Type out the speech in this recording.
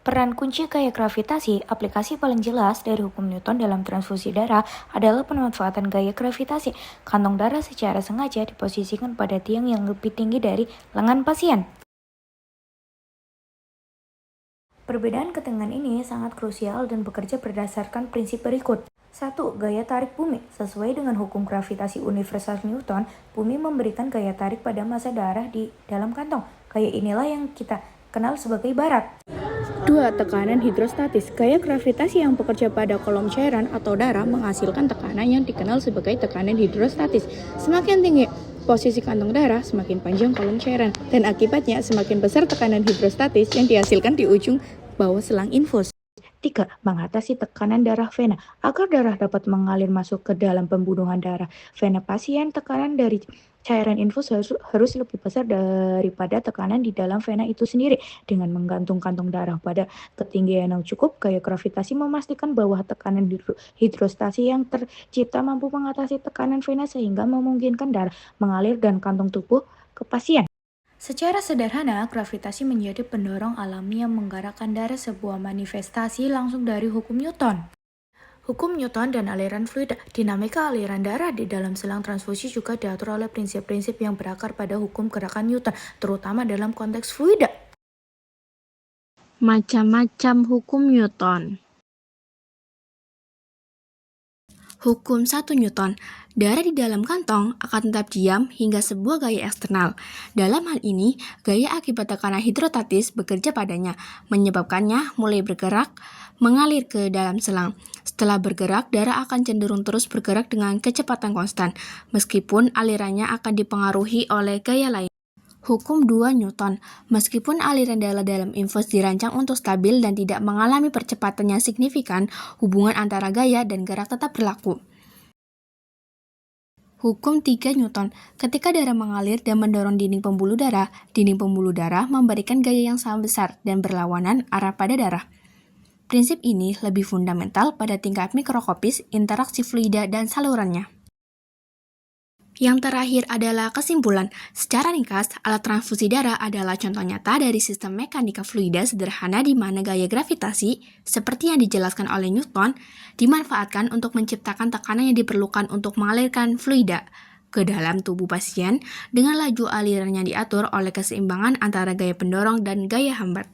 Peran kunci gaya gravitasi, aplikasi paling jelas dari hukum Newton dalam transfusi darah adalah pemanfaatan gaya gravitasi. Kantong darah secara sengaja diposisikan pada tiang yang lebih tinggi dari lengan pasien. Perbedaan ketegangan ini sangat krusial dan bekerja berdasarkan prinsip berikut. 1. Gaya tarik bumi. Sesuai dengan hukum gravitasi universal Newton, bumi memberikan gaya tarik pada massa darah di dalam kantong. Gaya inilah yang kita kenal sebagai barat. 2. Tekanan hidrostatis. Gaya gravitasi yang bekerja pada kolom cairan atau darah menghasilkan tekanan yang dikenal sebagai tekanan hidrostatis. Semakin tinggi posisi kantong darah, semakin panjang kolom cairan, dan akibatnya semakin besar tekanan hidrostatis yang dihasilkan di ujung bawah selang infus. 3. Mengatasi tekanan darah vena. Agar darah dapat mengalir masuk ke dalam pembunuhan darah vena pasien, tekanan dari cairan infus harus lebih besar daripada tekanan di dalam vena itu sendiri. Dengan menggantung kantong darah pada ketinggian yang cukup, gaya gravitasi memastikan bahwa tekanan hidrostasi yang tercipta mampu mengatasi tekanan vena sehingga memungkinkan darah mengalir dan kantong tubuh ke pasien. Secara sederhana, gravitasi menjadi pendorong alami yang menggerakkan darah, sebuah manifestasi langsung dari hukum Newton. Hukum Newton dan aliran fluida. Dinamika aliran darah di dalam selang transfusi juga diatur oleh prinsip-prinsip yang berakar pada hukum gerakan Newton, terutama dalam konteks fluida. Macam-macam hukum Newton. Hukum 1 Newton. Darah di dalam kantong akan tetap diam hingga sebuah gaya eksternal. Dalam hal ini, gaya akibat tekanan hidrostatis bekerja padanya, menyebabkannya mulai bergerak, mengalir ke dalam selang. Setelah bergerak, darah akan cenderung terus bergerak dengan kecepatan konstan, meskipun alirannya akan dipengaruhi oleh gaya lain. Hukum 2 Newton. Meskipun aliran darah dalam infus dirancang untuk stabil dan tidak mengalami percepatan yang signifikan, hubungan antara gaya dan gerak tetap berlaku. Hukum 3 Newton. Ketika darah mengalir dan mendorong dinding pembuluh darah memberikan gaya yang sama besar dan berlawanan arah pada darah. Prinsip ini lebih fundamental pada tingkat mikroskopis, interaksi fluida, dan salurannya. Yang terakhir adalah kesimpulan. Secara ringkas, alat transfusi darah adalah contoh nyata dari sistem mekanika fluida sederhana di mana gaya gravitasi, seperti yang dijelaskan oleh Newton, dimanfaatkan untuk menciptakan tekanan yang diperlukan untuk mengalirkan fluida ke dalam tubuh pasien dengan laju aliran yang diatur oleh keseimbangan antara gaya pendorong dan gaya hambat.